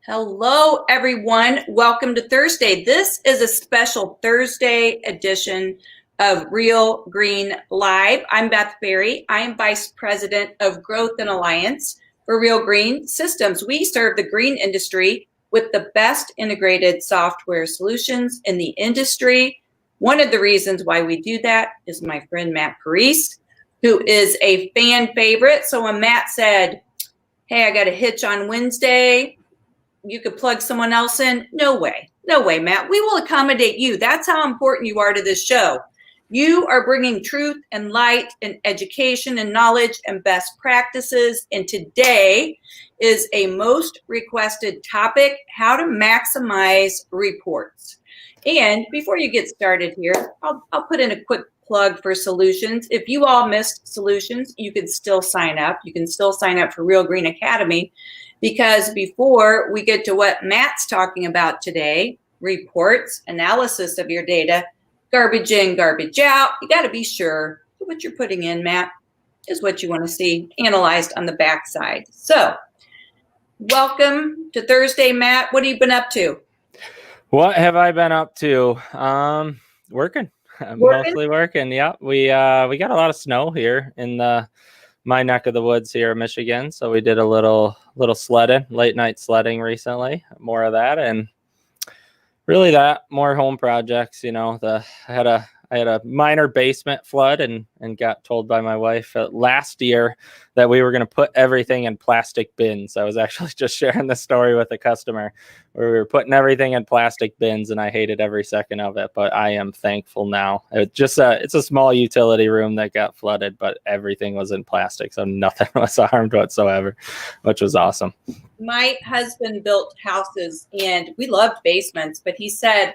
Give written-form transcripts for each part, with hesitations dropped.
Hello, everyone. Welcome to Thursday. This is a special Thursday edition of Real Green Live. I'm Beth Berry. I am Vice President of Growth and Alliance for Real Green Systems. We serve the green industry with the best integrated software solutions in the industry. One of the reasons why we do that is my friend Matt Parise, who is a fan favorite. So when Matt said, "Hey, I got a hitch on Wednesday, you could plug someone else in," no way, Matt. We will accommodate you. That's how important you are to this show. You are bringing truth and light and education and knowledge and best practices. And today is a most requested topic: how to maximize reports. And before you get started here, I'll put in a quick plug for Solutions. If you all missed Solutions, you can still sign up. You can still sign up for Real Green Academy, because before we get to what Matt's talking about today, reports, analysis of your data, garbage in, garbage out, you got to be sure that what you're putting in, Matt, is what you want to see analyzed on the backside. So welcome to Thursday, Matt. What have you been up to? What have I been up to? Working. Mostly working. Yeah, we got a lot of snow here in my neck of the woods here in Michigan, so we did a little sledding, late night sledding recently. More of that, and really more home projects. You know, I had a minor basement flood and got told by my wife last year that we were going to put everything in plastic bins. I was actually just sharing the story with a customer where we were putting everything in plastic bins, and I hated every second of it, but I am thankful now. It's a small utility room that got flooded, but everything was in plastic, so nothing was harmed whatsoever, which was awesome. My husband built houses and we loved basements, but he said,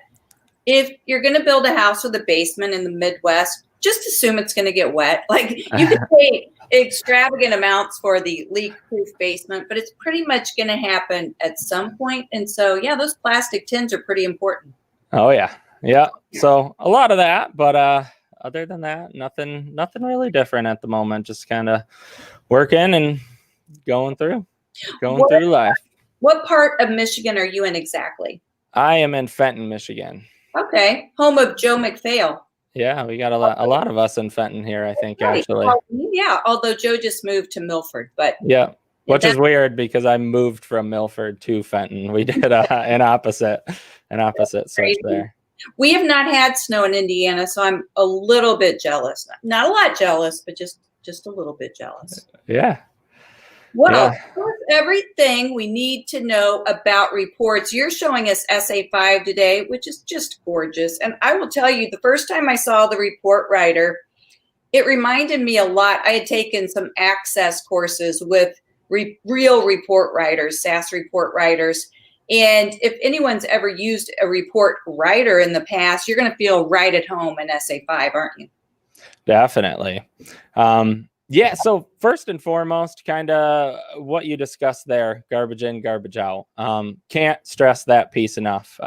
if you're going to build a house with a basement in the Midwest, just assume it's going to get wet. Like, you can pay extravagant amounts for the leak-proof basement, but it's pretty much going to happen at some point. And so, yeah, those plastic tins are pretty important. Oh, yeah. Yeah. So a lot of that, but other than that, nothing really different at the moment. Just kind of working and going through life. What part of Michigan are you in exactly? I am in Fenton, Michigan. Okay, home of Joe McPhail. Yeah, we got a lot of us in Fenton here, I think, right. Actually. Yeah, although Joe just moved to Milford, but yeah, which is weird because I moved from Milford to Fenton. We did an opposite switch there. We have not had snow in Indiana, so I'm a little bit jealous. Not a lot jealous, but just a little bit jealous. Yeah. Well, that's everything we need to know about reports. You're showing us SA5 today, which is just gorgeous. And I will tell you, the first time I saw the report writer, it reminded me a lot. I had taken some access courses with real report writers, SAS report writers. And if anyone's ever used a report writer in the past, you're going to feel right at home in SA5, aren't you? Definitely. Yeah, so first and foremost, kind of what you discussed there, garbage in, garbage out. Can't stress that piece enough.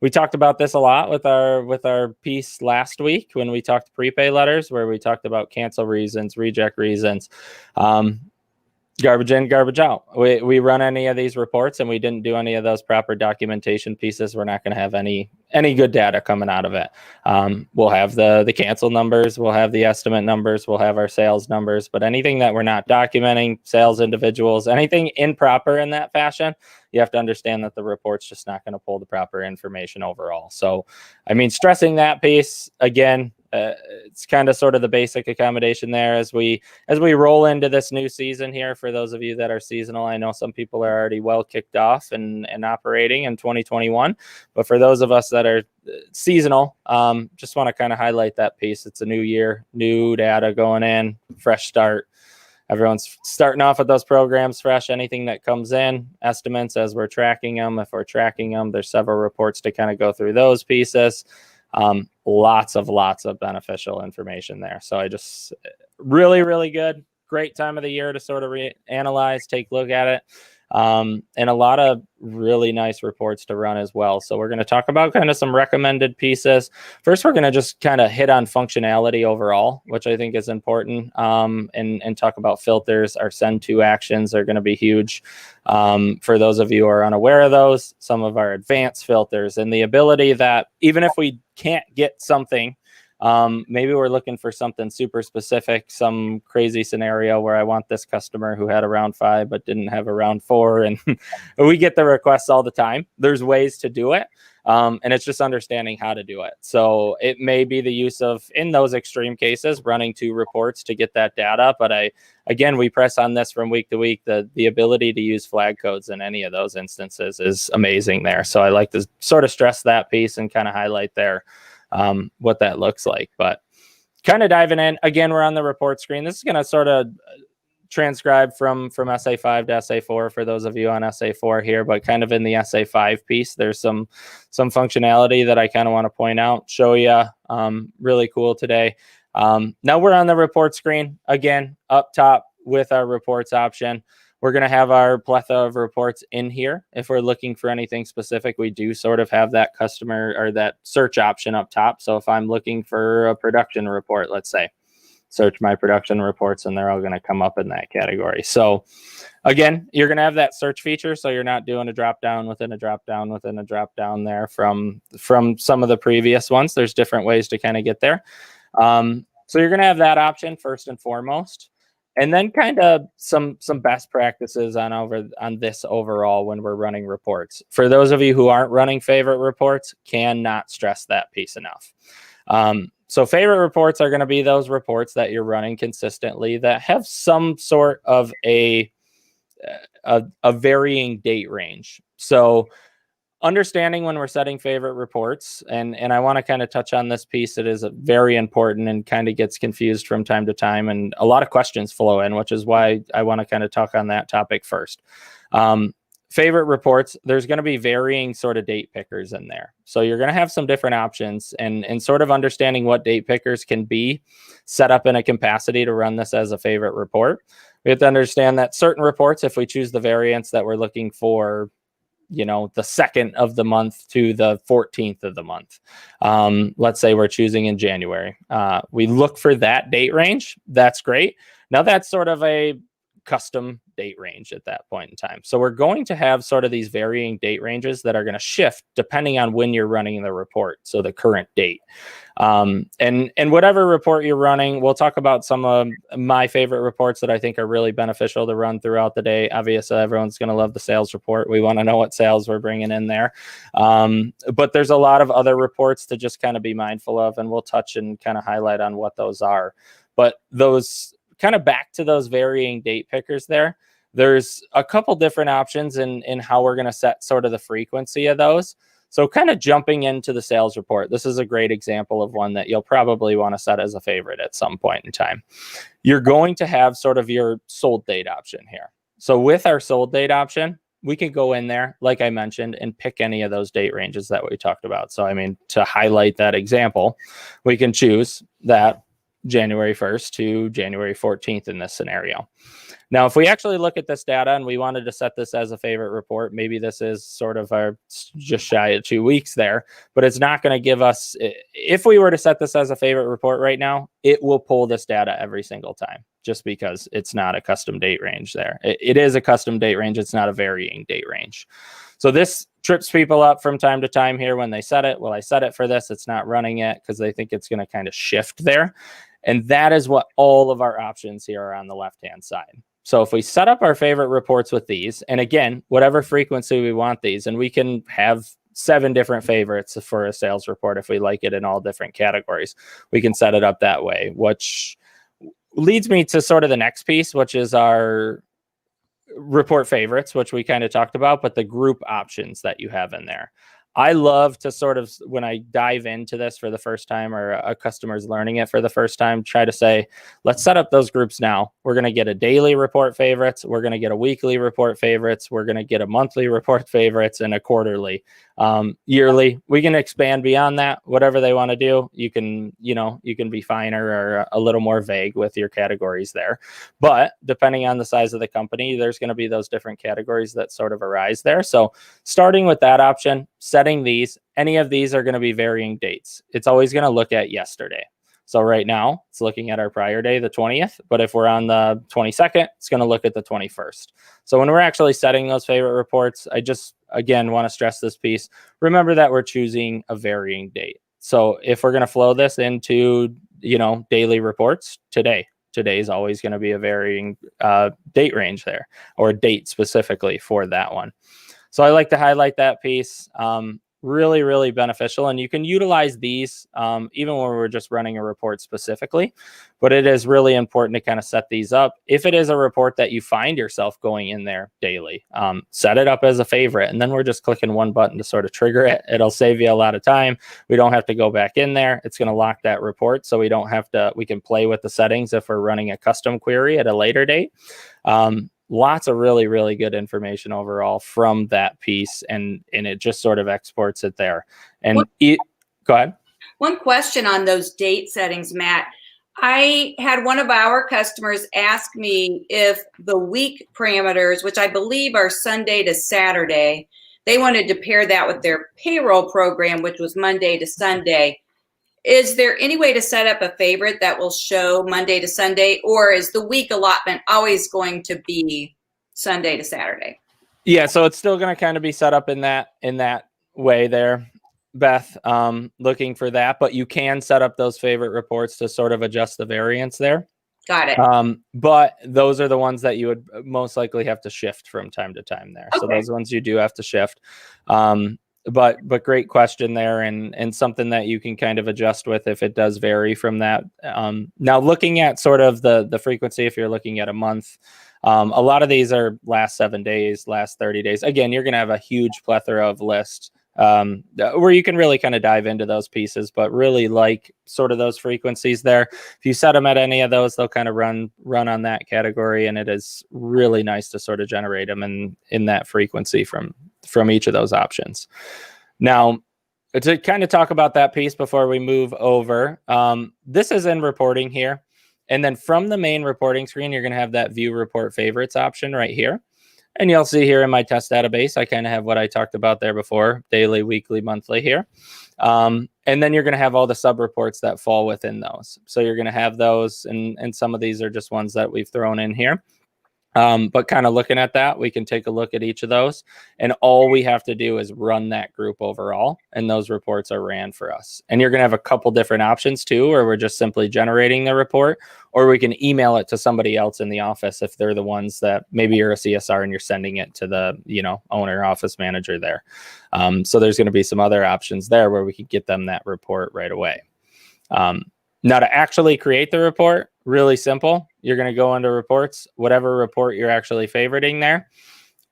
We talked about this a lot with our piece last week when we talked prepay letters, where we talked about cancel reasons, reject reasons. Garbage in, garbage out. We run any of these reports and we didn't do any of those proper documentation pieces, we're not going to have any good data coming out of it. We'll have the cancel numbers, we'll have the estimate numbers, we'll have our sales numbers, but anything that we're not documenting, sales individuals, anything improper in that fashion, you have to understand that the report's just not going to pull the proper information overall. So, I mean, stressing that piece again, it's kind of sort of the basic accommodation there as we roll into this new season here. For those of you that are seasonal, I know some people are already well kicked off and operating in 2021, but for those of us that are seasonal, just want to kind of highlight that piece. It's a new year, new data going in, fresh start. Everyone's starting off with those programs fresh. Anything that comes in, estimates as we're tracking them. If we're tracking them, there's several reports to kind of go through those pieces. Lots of beneficial information there. So I just really good, great time of the year to sort of analyze, take a look at it. and a lot of really nice reports to run as well. So we're going to talk about kind of some recommended pieces. First, we're going to just kind of hit on functionality overall, which I think is important, and talk about filters. Our send to actions are going to be huge. For those of you who are unaware of those, some of our advanced filters and the ability that even if we can't get something, maybe we're looking for something super specific, some crazy scenario where I want this customer who had a round 5 but didn't have a round 4, and we get the requests all the time. There's ways to do it, and it's just understanding how to do it. So it may be the use of, in those extreme cases, running 2 reports to get that data. But again, we press on this from week to week. The ability to use flag codes in any of those instances is amazing there. So I like to sort of stress that piece and kind of highlight there what that looks like. But kind of diving in, again, we're on the report screen. This is going to sort of transcribe from SA5 to SA4 for those of you on SA4 here, but kind of in the SA5 piece, there's some functionality that I kind of want to point out, show you. Really cool today. Now we're on the report screen again, up top with our reports option. We're going to have our plethora of reports in here. If we're looking for anything specific, we do sort of have that customer or that search option up top. So if I'm looking for a production report, let's say, search my production reports, and they're all going to come up in that category. So again, you're going to have that search feature. So you're not doing a drop down within a drop down within a drop down there from some of the previous ones. There's different ways to kind of get there. So you're going to have that option first and foremost. And then kind of some best practices on this overall when we're running reports. For those of you who aren't running favorite reports, cannot stress that piece enough. So favorite reports are going to be those reports that you're running consistently that have some sort of a varying date range. So understanding when we're setting favorite reports, and I want to kind of touch on this piece. It is very important and kind of gets confused from time to time, and a lot of questions flow in, which is why I want to kind of talk on that topic first. Favorite reports, there's going to be varying sort of date pickers in there. So you're going to have some different options, and sort of understanding what date pickers can be set up in a capacity to run this as a favorite report. We have to understand that certain reports, if we choose the variance that we're looking for, the 2nd of the month to the 14th of the month. Let's say we're choosing in January. We look for that date range. That's great. Now that's sort of a custom date range at that point in time. So we're going to have sort of these varying date ranges that are going to shift depending on when you're running the report. So the current date. And whatever report you're running, we'll talk about some of my favorite reports that I think are really beneficial to run throughout the day. Obviously, everyone's going to love the sales report. We want to know what sales we're bringing in there. But there's a lot of other reports to just kind of be mindful of, and we'll touch and kind of highlight on what those are. But those kind of back to those varying date pickers there's a couple different options in how we're going to set sort of the frequency of those. So kind of jumping into the sales report, this is a great example of one that you'll probably want to set as a favorite at some point in time. You're going to have sort of your sold date option here. So with our sold date option, we can go in there, like I mentioned, and pick any of those date ranges that we talked about. So, I mean, to highlight that example, we can choose that January 1st to January 14th in this scenario. Now, if we actually look at this data and we wanted to set this as a favorite report, maybe this is sort of our just shy of 2 weeks there, but it's not going to give us, if we were to set this as a favorite report right now, it will pull this data every single time just because it's not a custom date range there. It is a custom date range. It's not a varying date range. So this trips people up from time to time here when they set it. Well, I set it for this. It's not running it because they think it's going to kind of shift there. And that is what all of our options here are on the left-hand side. So if we set up our favorite reports with these, and again, whatever frequency we want these, and we can have 7 different favorites for a sales report if we like it in all different categories, we can set it up that way, which leads me to sort of the next piece, which is our report favorites, which we kind of talked about, but the group options that you have in there. I love to sort of, when I dive into this for the first time or a customer's learning it for the first time, try to say, let's set up those groups now. We're going to get a daily report favorites. We're going to get a weekly report favorites. We're going to get a monthly report favorites and a quarterly yearly. We can expand beyond that, whatever they want to do. You can be finer or a little more vague with your categories there. But depending on the size of the company, there's going to be those different categories that sort of arise there. So starting with that option, setting these, any of these are going to be varying dates. It's always going to look at yesterday. So right now it's looking at our prior day, the 20th, but if we're on the 22nd, it's going to look at the 21st. So when we're actually setting those favorite reports, I just, again, want to stress this piece. Remember that we're choosing a varying date. So if we're going to flow this into, daily reports, today is always going to be a varying date range there, or date specifically for that one. So I like to highlight that piece. Really, really beneficial. And you can utilize these even when we're just running a report specifically, but it is really important to kind of set these up. If it is a report that you find yourself going in there daily, set it up as a favorite, and then we're just clicking one button to sort of trigger it. It'll save you a lot of time. We don't have to go back in there. It's going to lock that report. So we can play with the settings if we're running a custom query at a later date. Lots of really, really good information overall from that piece, and it just sort of exports it there. And go ahead. One question on those date settings, Matt. I had one of our customers ask me if the week parameters, which I believe are Sunday to Saturday, they wanted to pair that with their payroll program, which was Monday to Sunday. Is there any way to set up a favorite that will show Monday to Sunday, or is the week allotment always going to be Sunday to Saturday? Yeah, so it's still going to kind of be set up in that way there, Beth, looking for that, but you can set up those favorite reports to sort of adjust the variance there. Got it. But those are the ones that you would most likely have to shift from time to time there. Okay. So those ones you do have to shift. But great question there, and something that you can kind of adjust with if it does vary from that. Now looking at sort of the frequency, if you're looking at a month, a lot of these are last 7 days, last 30 days. Again, you're going to have a huge plethora of lists where you can really kind of dive into those pieces, but really like sort of those frequencies there. If you set them at any of those, they'll kind of run on that category, and it is really nice to sort of generate them in that frequency from each of those options. Now, to kind of talk about that piece before we move over, this is in reporting here. And then from the main reporting screen, you're going to have that view report favorites option right here. And you'll see here in my test database, I kind of have what I talked about there before, daily, weekly, monthly here. And then you're going to have all the sub reports that fall within those. So you're going to have those, and some of these are just ones that we've thrown in here. But kind of looking at that, we can take a look at each of those, and all we have to do is run that group overall, and those reports are ran for us. And you're going to have a couple different options too, where we're just simply generating the report, or we can email it to somebody else in the office if they're the ones that maybe you're a CSR and you're sending it to the owner, office manager there. So there's going to be some other options there where we could get them that report right away. Now to actually create the report, really simple. You're going to go into reports, whatever report you're actually favoriting there.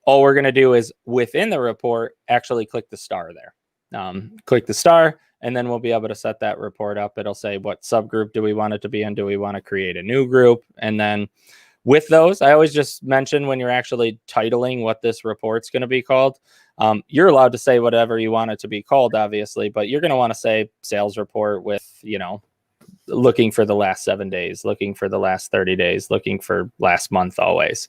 All we're going to do is within the report, actually click the star there. Click the star, and then we'll be able to set that report up. It'll say what subgroup do we want it to be in? Do we want to create a new group? And then with those, I always just mention when you're actually titling what this report's going to be called, you're allowed to say whatever you want it to be called, obviously, but you're going to want to say sales report with, looking for the last 7 days, looking for the last 30 days, looking for last month always.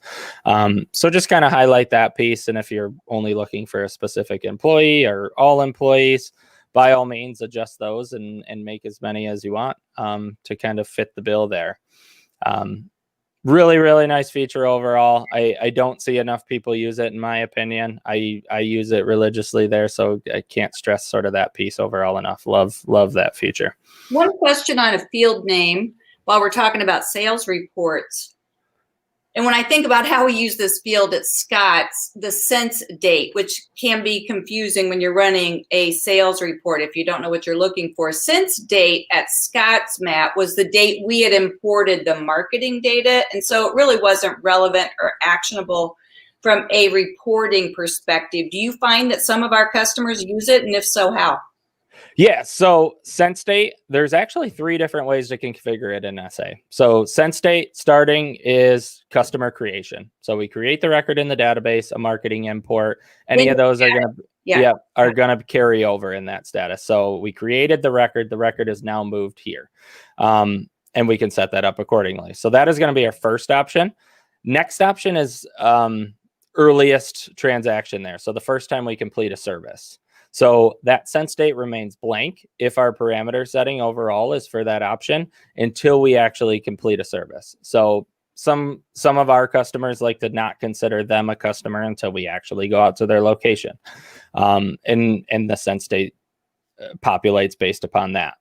So just kind of highlight that piece. And if you're only looking for a specific employee or all employees, by all means, adjust those and make as many as you want to kind of fit the bill there. Really, really nice feature overall. I don't see enough people use it, in my opinion. I use it religiously there, so I can't stress sort of that piece overall enough. Love that feature. One question on a field name while we're talking about sales reports. And when I think about how we use this field at Scott's, the since date, which can be confusing when you're running a sales report if you don't know what you're looking for. Since date at Scott's, Matt, was the date we had imported the marketing data. And so it really wasn't relevant or actionable from a reporting perspective. Do you find that some of our customers use it? And if so, how? Yeah, so sense date, there's actually 3 different ways to configure it in SA. So sense date starting is customer creation. So we create the record in the database, a marketing import. Any of those are going to Yeah. are going to carry over in that status. So we created the record is now moved here. And we can set that up accordingly. So that is going to be our first option. Next option is earliest transaction there. So the first time we complete a service. So that sense date remains blank if our parameter setting overall is for that option until we actually complete a service. So some of our customers like to not consider them a customer until we actually go out to their location. And the sense date populates based upon that.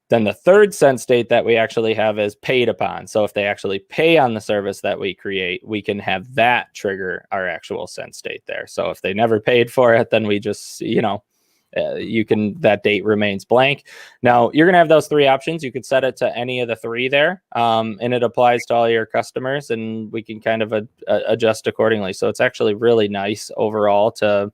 Then the third sense date that we actually have is paid upon. So if they actually pay on the service that we create, we can have that trigger our actual sense date there. So if they never paid for it, then we just, that date remains blank. Now you're going to have those three options. You could set it to any of the three there, and it applies to all your customers, and we can kind of adjust accordingly. So it's actually really nice overall to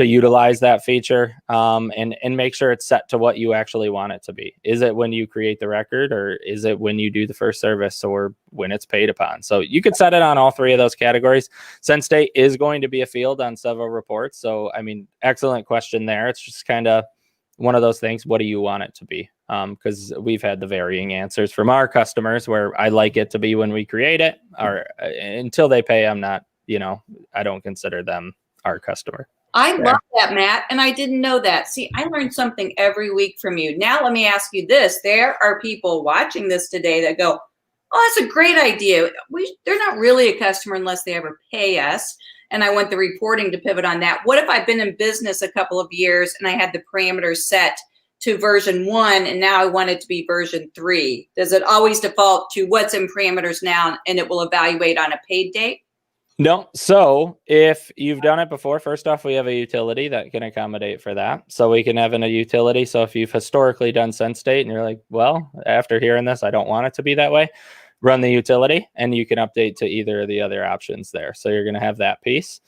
utilize that feature, and make sure it's set to what you actually want it to be. Is it when you create the record, or is it when you do the first service, or when it's paid upon? So you could set it on all three of those categories. Sense date is going to be a field on several reports. So, excellent question there. It's just kind of one of those things. What do you want it to be? Because we've had the varying answers from our customers where I like it to be when we create it, or until they pay, I'm not, I don't consider them our customer. I love that, Matt, and I didn't know that. See, I learned something every week from you. Now let me ask you this. There are people watching this today that go, oh, that's a great idea. They're not really a customer unless they ever pay us. And I want the reporting to pivot on that. What if I've been in business a couple of years and I had the parameters set to version 1 and now I want it to be version 3? Does it always default to what's in parameters now and it will evaluate on a paid date? No. So if you've done it before, first off, we have a utility that can accommodate for that. So we can have a utility. So if you've historically done sense date and you're like, well, after hearing this, I don't want it to be that way, run the utility and you can update to either of the other options there. So you're going to have that piece,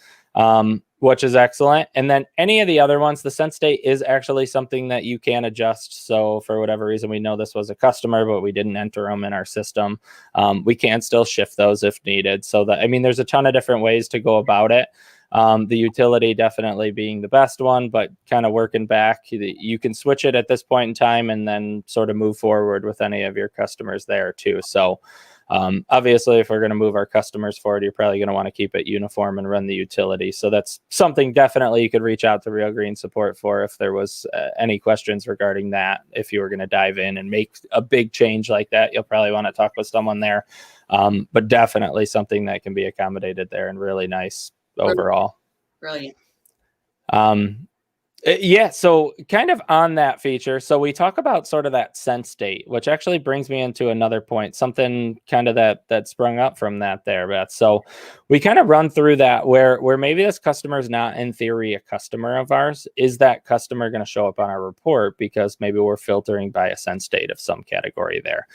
which is excellent. And then any of the other ones, the sense date is actually something that you can adjust. So for whatever reason, we know this was a customer, but we didn't enter them in our system. We can still shift those if needed. So that, there's a ton of different ways to go about it. The utility definitely being the best one, but kind of working back, you can switch it at this point in time and then sort of move forward with any of your customers there too. So obviously, if we're going to move our customers forward, you're probably going to want to keep it uniform and run the utility. So that's something definitely you could reach out to Real Green support for if there was any questions regarding that. If you were going to dive in and make a big change like that, you'll probably want to talk with someone there. But definitely something that can be accommodated there and really nice overall. Brilliant. Yeah, so kind of on that feature, so we talk about sort of that sense date, which actually brings me into another point, something kind of that sprung up from that there, Beth. So we kind of run through that where maybe this customer is not in theory a customer of ours. Is that customer going to show up on our report because maybe we're filtering by a sense date of some category there?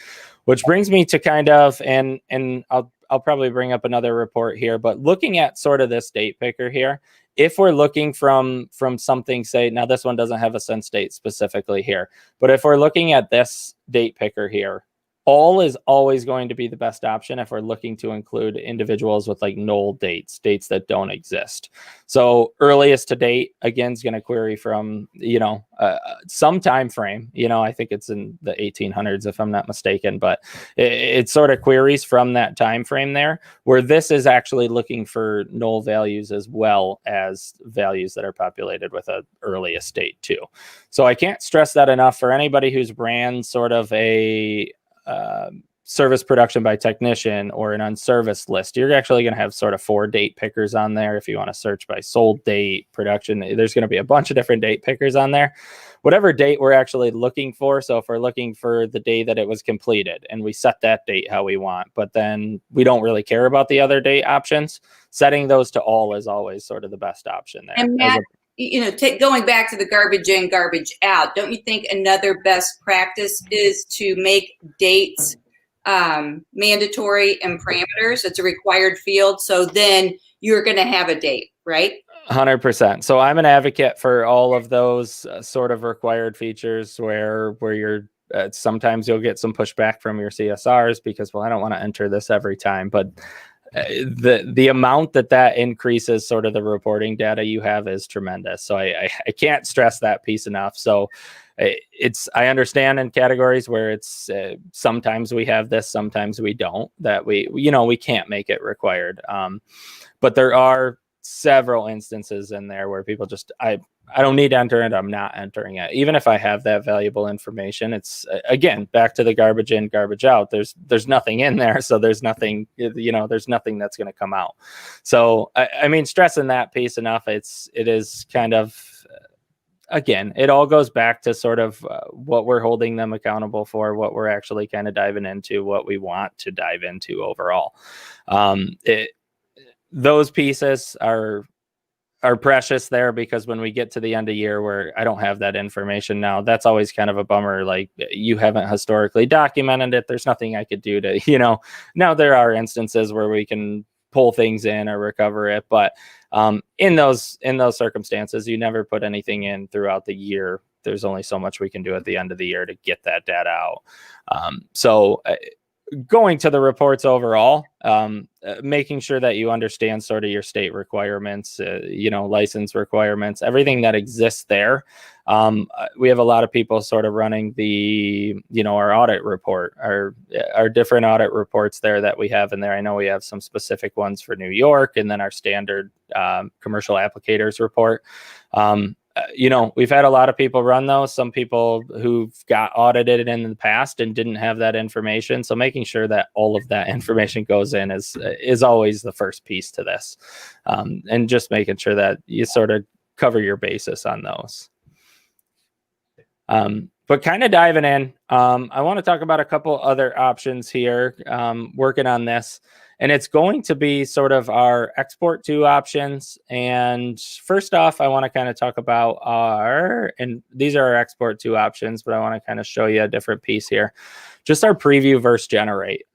Which brings me to kind of, and I'll probably bring up another report here, but looking at sort of this date picker here, if we're looking from something, say, now this one doesn't have a sense date specifically here, but if we're looking at this date picker here, all is always going to be the best option if we're looking to include individuals with like null dates that don't exist. So earliest to date, again, is going to query from, some time frame. I think it's in the 1800s, if I'm not mistaken, but it sort of queries from that time frame there, where this is actually looking for null values as well as values that are populated with an earliest date too. So I can't stress that enough for anybody who's ran sort of a service production by technician or an unserviced list. You're actually going to have sort of 4 date pickers on there. If you want to search by sold date, production, there's going to be a bunch of different date pickers on there. Whatever date we're actually looking for. So if we're looking for the day that it was completed and we set that date how we want, but then we don't really care about the other date options, setting those to all is always sort of the best option there. And Matt, going back to the garbage in, garbage out, don't you think another best practice is to make dates mandatory and parameters? It's a required field. So then you're going to have a date, right? 100%. So I'm an advocate for all of those sort of required features where you're sometimes you'll get some pushback from your CSRs because, well, I don't want to enter this every time, but the amount that increases sort of the reporting data you have is tremendous. So I can't stress that piece enough. So I understand in categories where it's sometimes we have this, sometimes we don't, that we can't make it required. But there are several instances in there where people just, I don't need to enter it. I'm not entering it. Even if I have that valuable information, it's again, back to the garbage in, garbage out. There's nothing in there. So there's nothing, there's nothing that's going to come out. So, I mean, stressing that piece enough, it is kind of, again, it all goes back to sort of what we're holding them accountable for, what we're actually kind of diving into, what we want to dive into overall. Those pieces are precious there, because when we get to the end of year where I don't have that information now, that's always kind of a bummer. Like, you haven't historically documented it. There's nothing I could do to, now there are instances where we can pull things in or recover it. But in those circumstances, you never put anything in throughout the year. There's only so much we can do at the end of the year to get that data out. So going to the reports overall, making sure that you understand sort of your state requirements, license requirements, everything that exists there. We have a lot of people sort of running our audit report, our different audit reports there that we have in there. I know we have some specific ones for New York, and then our standard commercial applicators report. We've had a lot of people run those, some people who've got audited in the past and didn't have that information. So making sure that all of that information goes in is always the first piece to this. And just making sure that you sort of cover your basis on those. But kind of diving in, I want to talk about a couple other options here, working on this. And it's going to be sort of our export to options. And first off, I want to kind of talk about and these are our export to options, but I want to kind of show you a different piece here. Just our preview versus generate.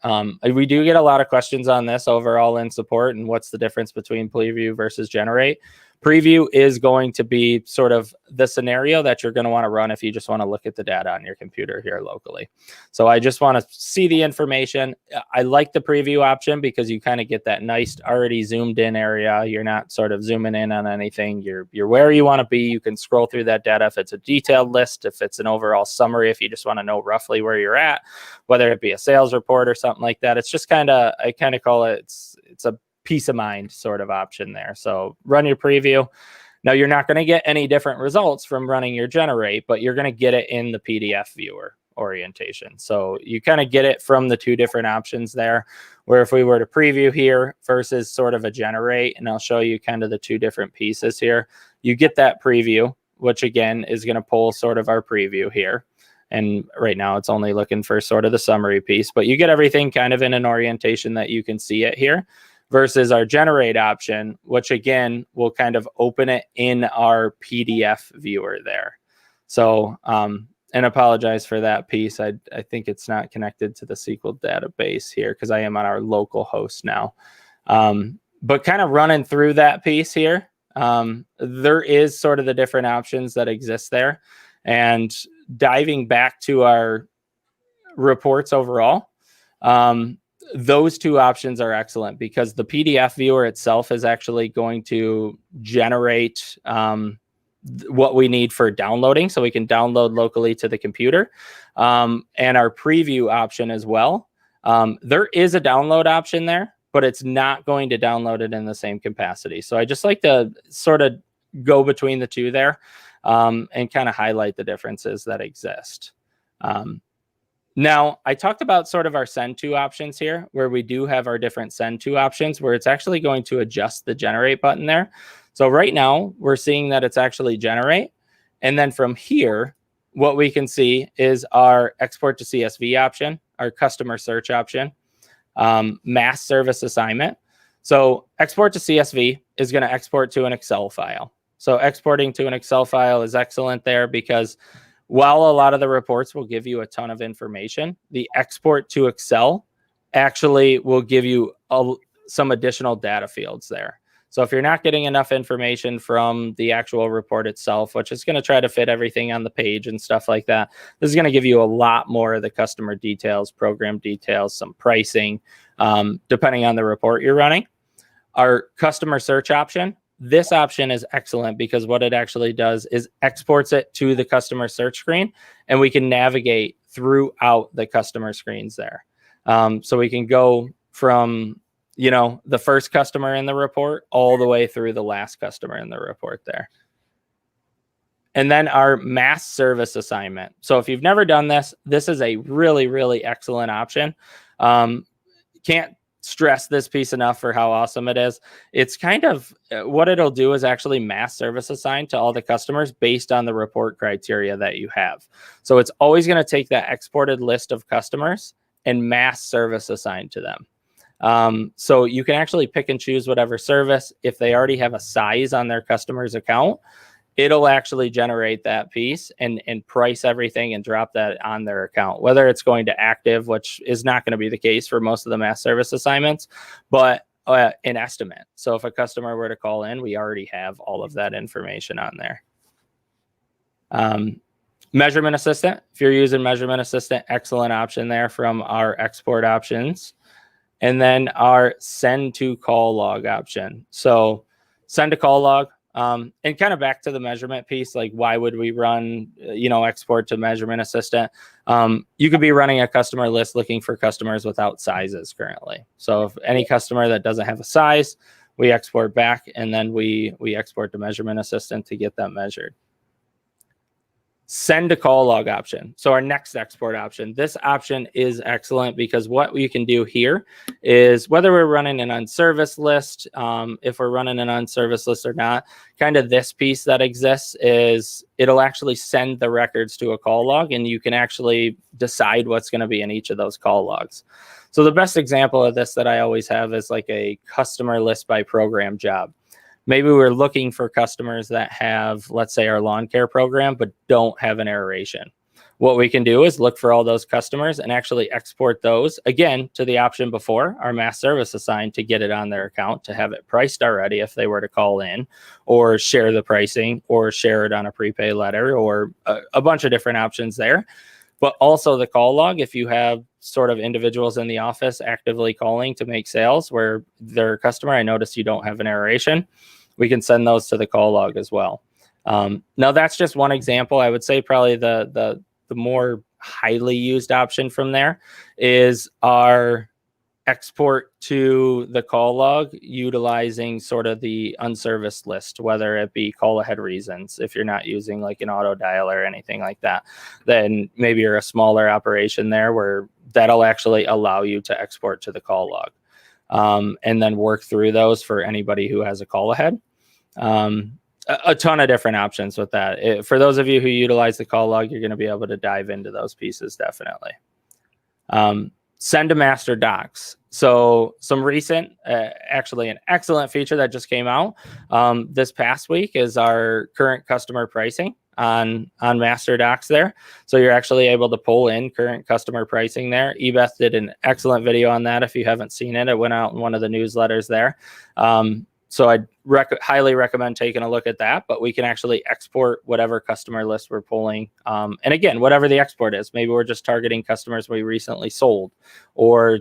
We do get a lot of questions on this overall in support, and what's the difference between preview versus generate. Preview is going to be sort of the scenario that you're going to want to run if you just want to look at the data on your computer here locally. So I just want to see the information. I like the preview option because you kind of get that nice already zoomed in area. You're not sort of zooming in on anything. You're where you want to be. You can scroll through that data if it's a detailed list, if it's an overall summary, if you just want to know roughly where you're at, whether it be a sales report or something like that. It's just I kind of call it, it's a peace of mind sort of option there. So run your preview. Now, you're not going to get any different results from running your generate, but you're going to get it in the PDF viewer orientation. So you kind of get it from the two different options there, where if we were to preview here versus sort of a generate, and I'll show you kind of the two different pieces here, you get that preview, which again is going to pull sort of our preview here. And right now it's only looking for sort of the summary piece, but you get everything kind of in an orientation that you can see it here, versus our generate option, which again will kind of open it in our PDF viewer there. So, and apologize for that piece. I think it's not connected to the SQL database here because I am on our local host now. But kind of running through that piece here, there is sort of the different options that exist there. And diving back to our reports overall, those two options are excellent because the PDF viewer itself is actually going to generate what we need for downloading, so we can download locally to the computer, and our preview option as well. There is a download option there, but it's not going to download it in the same capacity. So I just like to sort of go between the two there, and kind of highlight the differences that exist. Now, I talked about sort of our send to options here, where we do have our different send to options, where it's actually going to adjust the generate button there. So right now we're seeing that it's actually generate. And then from here, what we can see is our export to CSV option, our customer search option, mass service assignment. So export to CSV is going to export to an Excel file. So exporting to an Excel file is excellent there because while a lot of the reports will give you a ton of information, the export to Excel actually will give you some additional data fields there. So if you're not getting enough information from the actual report itself, which is going to try to fit everything on the page and stuff like that, this is going to give you a lot more of the customer details, program details, some pricing, depending on the report you're running. Our customer search option, this option is excellent because what it actually does is exports it to the customer search screen, and we can navigate throughout the customer screens there. So we can go from, the first customer in the report all the way through the last customer in the report there. And then our mass service assignment. So if you've never done this, this is a really, really excellent option. Can't stress this piece enough for how awesome it is. It's kind of what it'll do is actually mass service assign to all the customers based on the report criteria that you have. So it's always going to take that exported list of customers and mass service assign to them. So you can actually pick and choose whatever service. If they already have a size on their customer's account, it'll actually generate that piece and price everything and drop that on their account, whether it's going to active, which is not going to be the case for most of the mass service assignments, but an estimate. So if a customer were to call in, we already have all of that information on there. Measurement Assistant, if you're using Measurement Assistant, excellent option there from our export options. And then our send to call log option. So send to call log, and kind of back to the measurement piece, like why would we run, export to Measurement Assistant? You could be running a customer list looking for customers without sizes currently. So if any customer that doesn't have a size, we export back, and then we export to Measurement Assistant to get that measured. Send to call log option. So our next export option, this option is excellent because what we can do here is whether we're running an unserviced list, if we're running an unserviced list or not, kind of this piece that exists is it'll actually send the records to a call log, and you can actually decide what's going to be in each of those call logs. So the best example of this that I always have is like a customer list by program job. Maybe we're looking for customers that have, let's say, our lawn care program, but don't have an aeration. What we can do is look for all those customers and actually export those, again, to the option before, our mass service assigned, to get it on their account, to have it priced already if they were to call in, or share the pricing, or share it on a prepay letter, or a bunch of different options there. But also the call log, if you have sort of individuals in the office actively calling to make sales where their customer, I noticed you don't have an aeration, we can send those to the call log as well. Now that's just one example. I would say probably the more highly used option from there is our export to the call log utilizing sort of the unserviced list, whether it be call ahead reasons. If you're not using like an auto dial or anything like that, then maybe you're a smaller operation there where that'll actually allow you to export to the call log, and then work through those for anybody who has a call ahead. A ton of different options with that. For those of you who utilize the call log, you're going to be able to dive into those pieces definitely. Send to master docs. So some recent, actually an excellent feature that just came out this past week is our current customer pricing on master docs there. So you're actually able to pull in current customer pricing there. Beth did an excellent video on that. If you haven't seen it, it went out in one of the newsletters there. So I'd highly recommend taking a look at that, but we can actually export whatever customer list we're pulling. And again, whatever the export is, maybe we're just targeting customers we recently sold, or,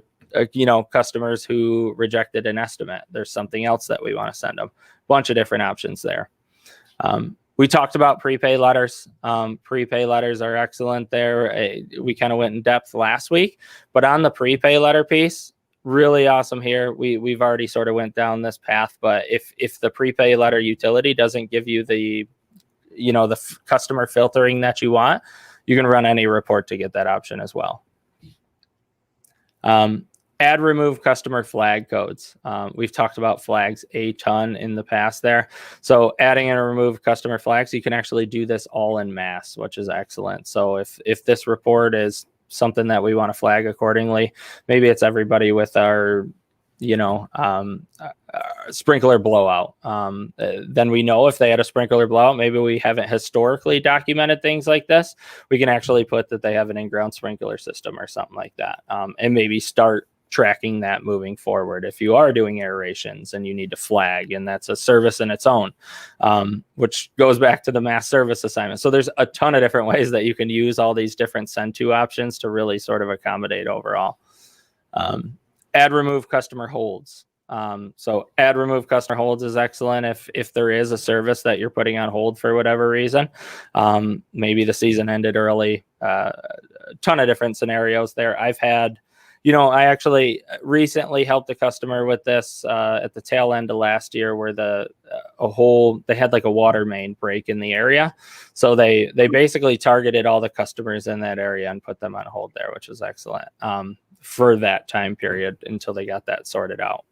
customers who rejected an estimate. There's something else that we want to send them. Bunch of different options there. We talked about prepay letters. Prepay letters are excellent there. We kind of went in depth last week, but on the prepay letter piece, really awesome here. We've already sort of went down this path, but if the prepay letter utility doesn't give you the customer filtering that you want, you can run any report to get that option as well. Add, remove customer flag codes. We've talked about flags a ton in the past there. So adding and remove customer flags, you can actually do this all in mass, which is excellent. So if this report is something that we want to flag accordingly, maybe it's everybody with our sprinkler blowout, then we know if they had a sprinkler blowout, maybe we haven't historically documented things like this, we can actually put that they have an in-ground sprinkler system or something like that, and maybe start tracking that moving forward. If you are doing aerations and you need to flag, and that's a service in its own, which goes back to the mass service assignment. So there's a ton of different ways that you can use all these different send to options to really sort of accommodate overall. add remove customer holds. So add remove customer holds is excellent if there is a service that you're putting on hold for whatever reason. Maybe the season ended early. A ton of different scenarios there. I've had, I actually recently helped a customer with this at the tail end of last year, where they had like a water main break in the area. So they basically targeted all the customers in that area and put them on hold there, which was excellent for that time period until they got that sorted out.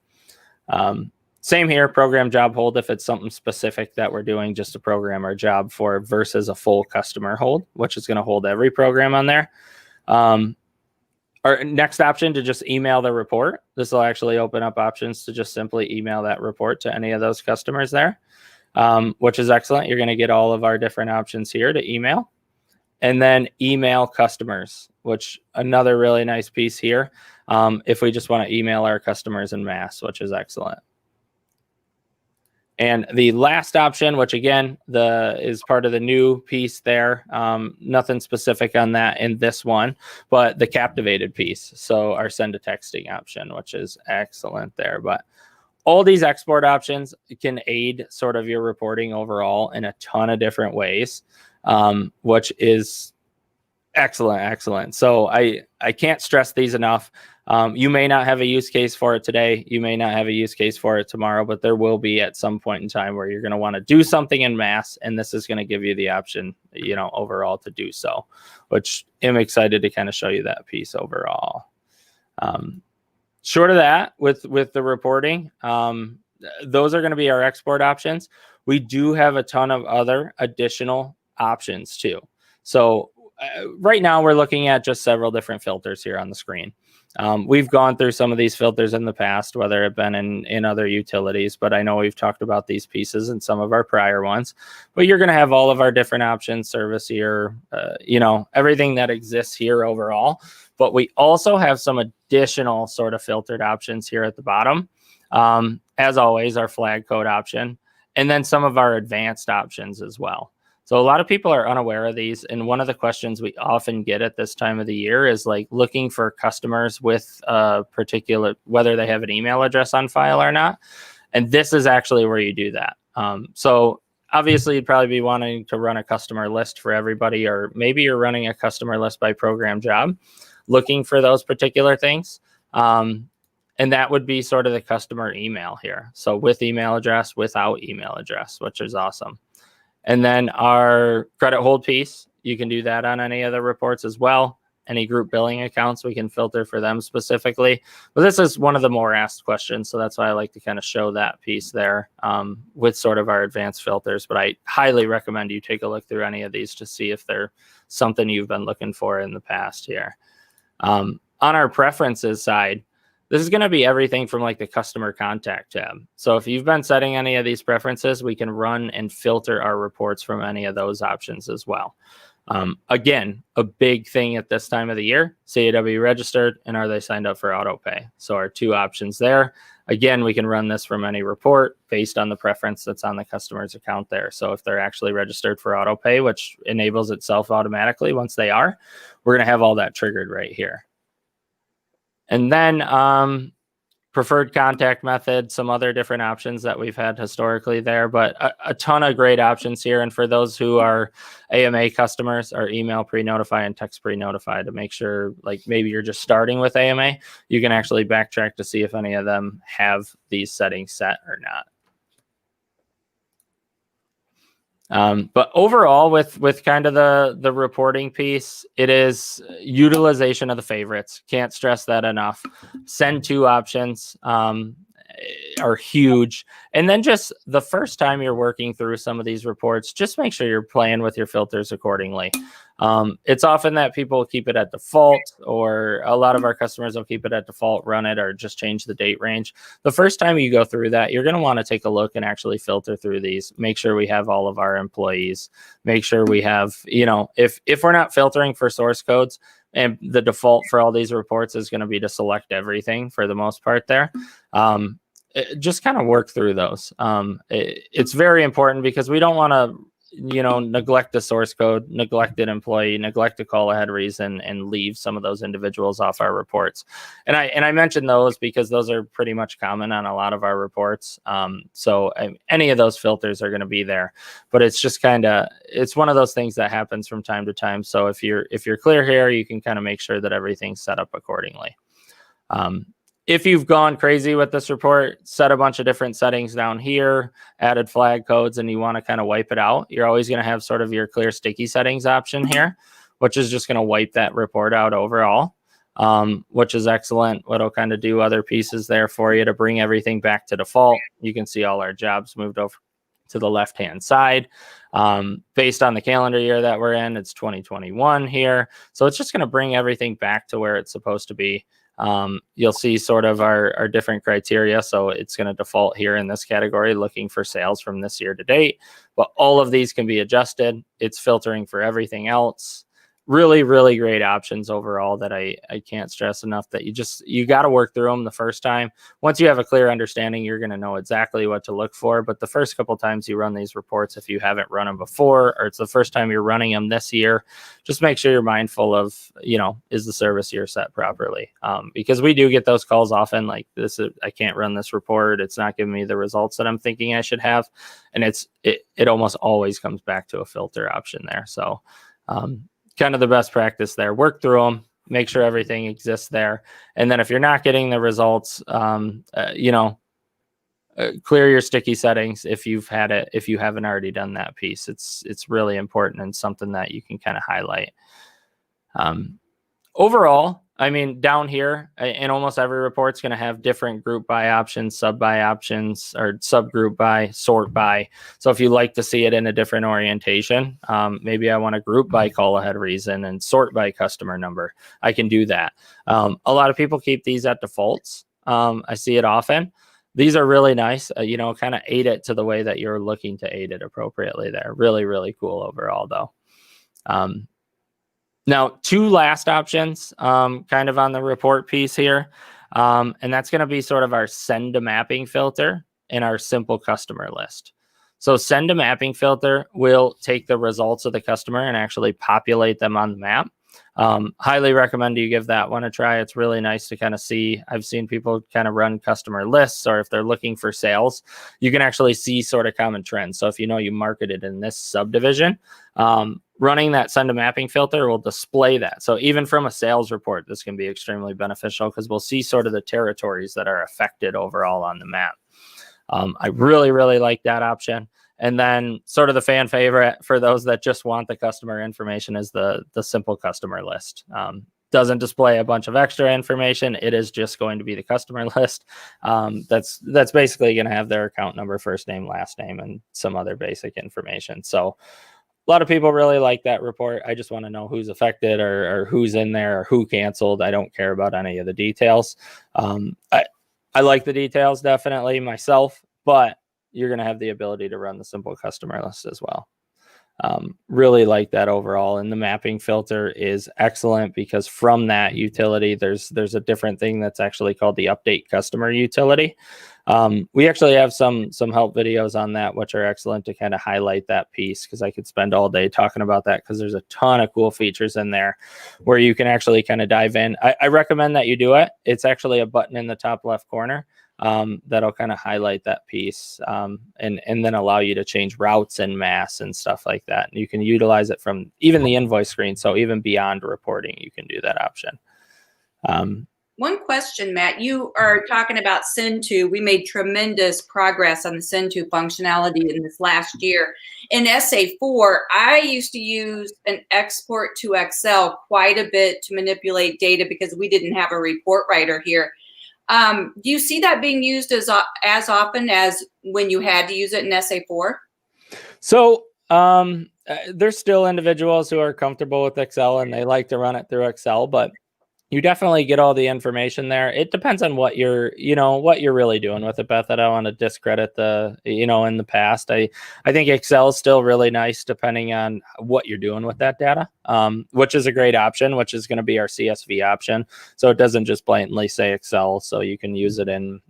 Same here, program job hold if it's something specific that we're doing just a program or job for versus a full customer hold, which is going to hold every program on there. Our next option to just email the report. This will actually open up options to just simply email that report to any of those customers there, which is excellent. You're going to get all of our different options here to email. And then email customers, which another really nice piece here. If we just want to email our customers en masse, which is excellent. And the last option, which again, is part of the new piece there. Nothing specific on that in this one, but the captivated piece. So our send to texting option, which is excellent there. But all these export options can aid sort of your reporting overall in a ton of different ways, which is excellent. So I can't stress these enough. You may not have a use case for it today. You may not have a use case for it tomorrow, but there will be at some point in time where you're going to want to do something en masse. And this is going to give you the option, overall to do so, which I'm excited to kind of show you that piece overall. Short of that, with the reporting, those are going to be our export options. We do have a ton of other additional options too. So right now we're looking at just several different filters here on the screen. We've gone through some of these filters in the past, whether it been in other utilities, but I know we've talked about these pieces in some of our prior ones. But you're going to have all of our different options, service here, everything that exists here overall. But we also have some additional sort of filtered options here at the bottom. As always, our flag code option, and then some of our advanced options as well. So a lot of people are unaware of these. And one of the questions we often get at this time of the year is like looking for customers with a particular, whether they have an email address on file or not. And this is actually where you do that. So obviously you'd probably be wanting to run a customer list for everybody, or maybe you're running a customer list by program job, looking for those particular things. And that would be sort of the customer email here. So with email address, without email address, which is awesome. And then our credit hold piece, you can do that on any of the reports as well. Any group billing accounts, we can filter for them specifically. But this is one of the more asked questions, so that's why I like to kind of show that piece there with sort of our advanced filters. But I highly recommend you take a look through any of these to see if they're something you've been looking for in the past here. On our preferences side, this is going to be everything from like the customer contact tab. So if you've been setting any of these preferences, we can run and filter our reports from any of those options as well. Again, a big thing at this time of the year, CAW registered and are they signed up for auto pay? So our two options there. Again, we can run this from any report based on the preference that's on the customer's account there. So if they're actually registered for auto pay, which enables itself automatically once they are, we're going to have all that triggered right here. And then preferred contact method, some other different options that we've had historically there, but a ton of great options here. And for those who are AMA customers, are email pre-notify and text pre-notify to make sure, like maybe you're just starting with AMA, you can actually backtrack to see if any of them have these settings set or not. But overall, with kind of the reporting piece, it is utilization of the favorites. Can't stress that enough. Send to options are huge. And then just the first time you're working through some of these reports, just make sure you're playing with your filters accordingly. It's often that people keep it at default, or a lot of our customers will keep it at default, run it, or just change the date range. The first time you go through that, you're going to want to take a look and actually filter through these. Make sure we have all of our employees. Make sure we have, if we're not filtering for source codes, and the default for all these reports is going to be to select everything for the most part there. Just kind of work through those. It's very important because we don't want to neglect the source code, neglected employee, neglect to call ahead reason, and leave some of those individuals off our reports. And I mentioned those because those are pretty much common on a lot of our reports. So any of those filters are going to be there, but it's just it's one of those things that happens from time to time. So if you're clear here, you can kind of make sure that everything's set up accordingly. If you've gone crazy with this report, set a bunch of different settings down here, added flag codes, and you want to kind of wipe it out, you're always going to have sort of your clear sticky settings option here, which is just going to wipe that report out overall, which is excellent. It'll kind of do other pieces there for you to bring everything back to default. You can see all our jobs moved over to the left-hand side. Based on the calendar year that we're in, it's 2021 here. So it's just going to bring everything back to where it's supposed to be. You'll see sort of our different criteria. So it's going to default here in this category, looking for sales from this year to date, but all of these can be adjusted. It's filtering for everything else. Really, really great options overall that I can't stress enough that you got to work through them the first time. Once you have a clear understanding, you're going to know exactly what to look for. But the first couple times you run these reports, if you haven't run them before, or it's the first time you're running them this year, just make sure you're mindful of, is the service year set properly? Because we do get those calls often like this, I can't run this report. It's not giving me the results that I'm thinking I should have. And it almost always comes back to a filter option there. So, kind of the best practice there. Work through them, make sure everything exists there. And then if you're not getting the results, clear your sticky settings if you haven't already done that piece. It's really important and something that you can kind of highlight. Overall, I mean, down here in almost every report, it's going to have different group by options, sub by options, or subgroup by, sort by. So if you like to see it in a different orientation, maybe I want to group by call ahead reason and sort by customer number. I can do that. A lot of people keep these at defaults. I see it often. These are really nice, kind of aid it to the way that you're looking to aid it appropriately there. Really, really cool overall, though. Now, two last options kind of on the report piece here, and that's going to be sort of our send to mapping filter and our simple customer list. So send to mapping filter will take the results of the customer and actually populate them on the map. Highly recommend you give that one a try. It's really nice to kind of see. I've seen people kind of run customer lists, or if they're looking for sales, you can actually see sort of common trends. So if you marketed in this subdivision, running that send to mapping filter will display that. So even from a sales report, this can be extremely beneficial because we'll see sort of the territories that are affected overall on the map. I really, really like that option. And then sort of the fan favorite for those that just want the customer information is the simple customer list. Doesn't display a bunch of extra information. It is just going to be the customer list. That's basically going to have their account number, first name, last name, and some other basic information. So a lot of people really like that report. I just want to know who's affected or who's in there or who canceled. I don't care about any of the details. I like the details definitely myself, but you're going to have the ability to run the simple customer list as well. Really like that overall. And the mapping filter is excellent because from that utility, there's a different thing that's actually called the update customer utility. We actually have some help videos on that, which are excellent to kind of highlight that piece, because I could spend all day talking about that because there's a ton of cool features in there where you can actually kind of dive in. I recommend that you do it. It's actually a button in the top left corner that'll kind of highlight that piece and then allow you to change routes en masse and stuff like that. And you can utilize it from even the invoice screen. So even beyond reporting, you can do that option. One question, Matt, you are talking about send to. We made tremendous progress on the send to functionality in this last year. In SA4, I used to use an export to Excel quite a bit to manipulate data because we didn't have a report writer here. Do you see that being used as often as when you had to use it in SA4? So there's still individuals who are comfortable with Excel and they like to run it through Excel, but you definitely get all the information there. It depends on what you're really doing with it, Beth. I don't want to discredit in the past. I think Excel is still really nice depending on what you're doing with that data, which is a great option, which is going to be our CSV option. So it doesn't just blatantly say Excel. So you can use it in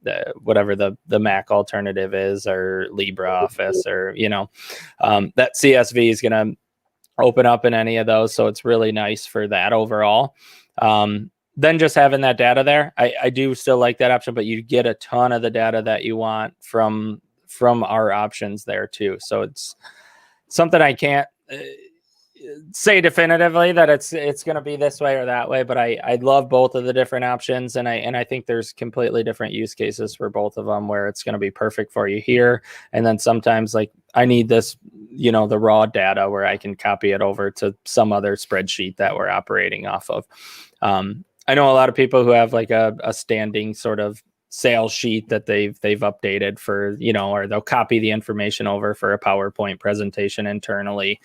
whatever the Mac alternative is, or LibreOffice, or, that CSV is going to open up in any of those. So it's really nice for that overall. Then just having that data there, I do still like that option, but you get a ton of the data that you want from our options there too. So it's something I can't say definitively that it's going to be this way or that way, but I love both of the different options, and I think there's completely different use cases for both of them where it's going to be perfect for you here. And then sometimes, like, I need this, the raw data where I can copy it over to some other spreadsheet that we're operating off of. I know a lot of people who have like a standing sort of sales sheet that they've updated for, or they'll copy the information over for a PowerPoint presentation internally.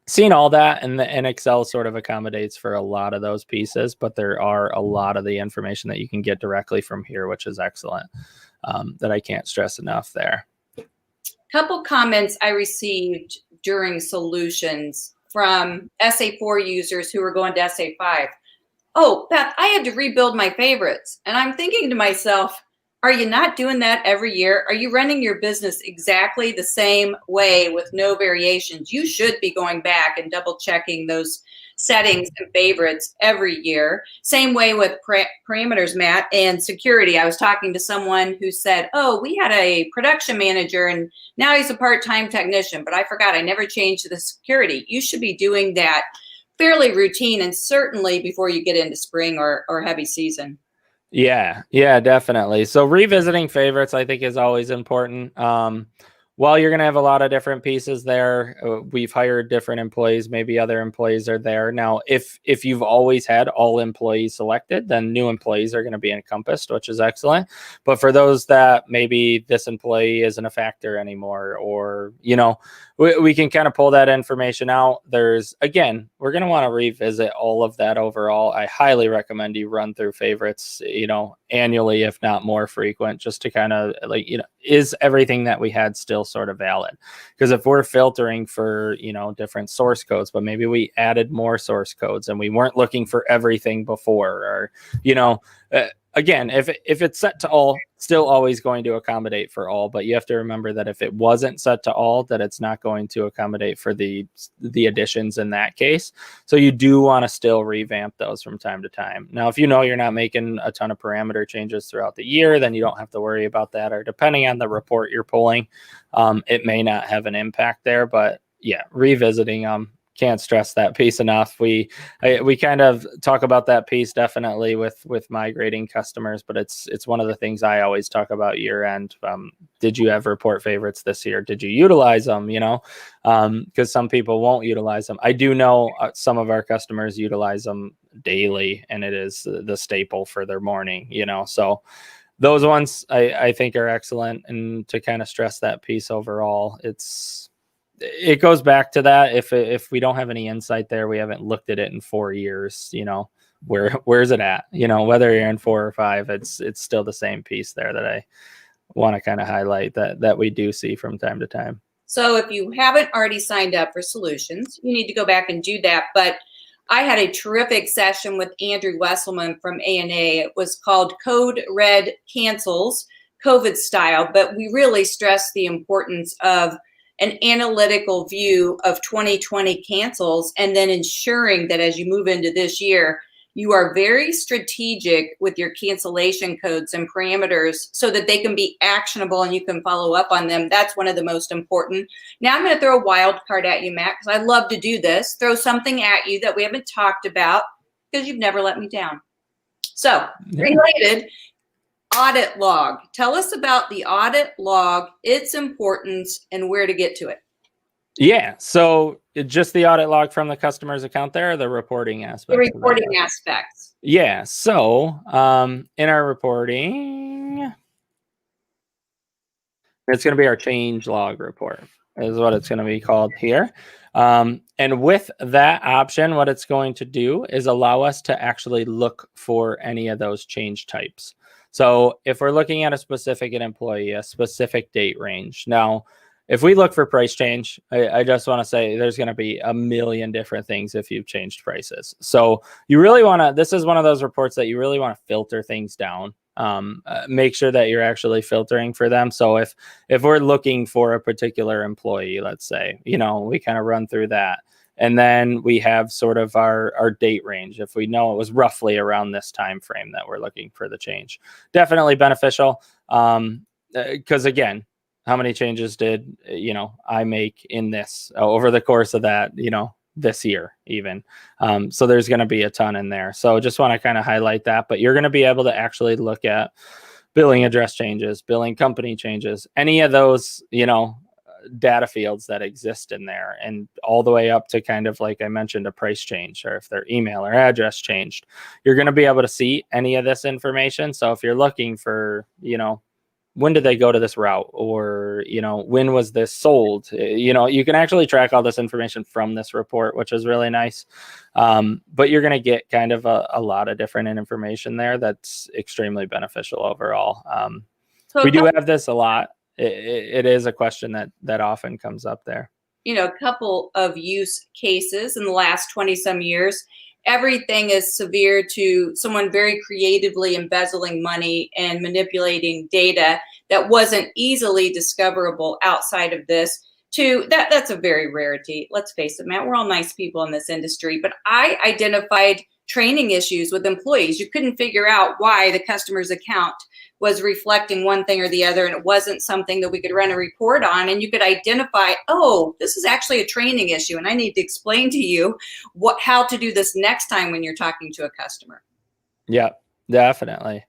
Seeing all that, and Excel sort of accommodates for a lot of those pieces, but there are a lot of the information that you can get directly from here, which is excellent. That I can't stress enough there. Couple comments I received during solutions from SA4 users who were going to SA5. Oh, Beth, I had to rebuild my favorites. And I'm thinking to myself, are you not doing that every year? Are you running your business exactly the same way with no variations? You should be going back and double checking those settings and favorites every year. Same way with parameters, Matt, and security. I was talking to someone who said, oh, we had a production manager and now he's a part-time technician, but I forgot I never changed the security. You should be doing that fairly routine, and certainly before you get into spring or heavy season. Yeah, definitely. So revisiting favorites, I think, is always important. While you're going to have a lot of different pieces there, we've hired different employees. Maybe other employees are there. Now, if you've always had all employees selected, then new employees are going to be encompassed, which is excellent. But for those that maybe this employee isn't a factor anymore, or, we can kind of pull that information out. We're going to want to revisit all of that overall. I highly recommend you run through favorites, annually, if not more frequent, just to kind of is everything that we had still sort of valid? Because if we're filtering for, different source codes, but maybe we added more source codes and we weren't looking for everything before, or, again, if it's set to all, still always going to accommodate for all, but you have to remember that if it wasn't set to all, that it's not going to accommodate for the additions in that case. So you do want to still revamp those from time to time. Now, if you're not making a ton of parameter changes throughout the year, then you don't have to worry about that, or depending on the report you're pulling, it may not have an impact there. But yeah, revisiting them. Can't stress that piece enough. We kind of talk about that piece definitely with migrating customers, but it's one of the things I always talk about year end. Did you have report favorites this year? Did you utilize them? Because some people won't utilize them. I do know some of our customers utilize them daily, and it is the staple for their morning. So those ones I think are excellent. And to kind of stress that piece overall, it goes back to that. If we don't have any insight there, we haven't looked at it in 4 years, where's it at? Whether you're in 4 or 5, it's still the same piece there that I want to kind of highlight that we do see from time to time. So if you haven't already signed up for solutions, you need to go back and do that. But I had a terrific session with Andrew Wesselman from ANA. It was called Code Red Cancels, COVID style, but we really stressed the importance of an analytical view of 2020 cancels, and then ensuring that as you move into this year, you are very strategic with your cancellation codes and parameters so that they can be actionable and you can follow up on them. That's one of the most important. Now I'm going to throw a wild card at you, Matt, because I love to do this. Throw something at you that we haven't talked about because you've never let me down. So related, audit log. Tell us about the audit log, its importance, and where to get to it. Yeah. So just the audit log from the customer's account there, or the reporting aspect? The reporting aspects. Yeah. So in our reporting, it's going to be our change log report is what it's going to be called here. And And with that option, what it's going to do is allow us to actually look for any of those change types. So if we're looking at a specific employee, a specific date range. Now, if we look for price change, I just want to say there's going to be a million different things if you've changed prices. So you really want to, this is one of those reports that you really want to filter things down. Make sure that you're actually filtering for them. So if we're looking for a particular employee, let's say, we kind of run through that. And then we have sort of our date range. If we know it was roughly around this time frame that we're looking for the change, definitely beneficial. Because again, how many changes did I make in this over the course of that this year even? So there's going to be a ton in there. So just want to kind of highlight that. But you're going to be able to actually look at billing address changes, billing company changes, any of those data fields that exist in there, and all the way up to kind of like I mentioned, a price change, or if their email or address changed, you're going to be able to see any of this information. So if you're looking for, when did they go to this route, or, when was this sold, you can actually track all this information from this report, which is really nice. But you're going to get kind of a lot of different information there that's extremely beneficial overall. So we do have this a lot. It is a question that often comes up there. A couple of use cases in the last 20 some years. Everything is severe to someone very creatively embezzling money and manipulating data that wasn't easily discoverable outside of this. To that's a very rarity. Let's face it, Matt, we're all nice people in this industry, but I identified training issues with employees. You couldn't figure out why the customer's account was reflecting one thing or the other, and it wasn't something that we could run a report on. And you could identify, oh, this is actually a training issue, and I need to explain to you how to do this next time when you're talking to a customer. Yeah, definitely.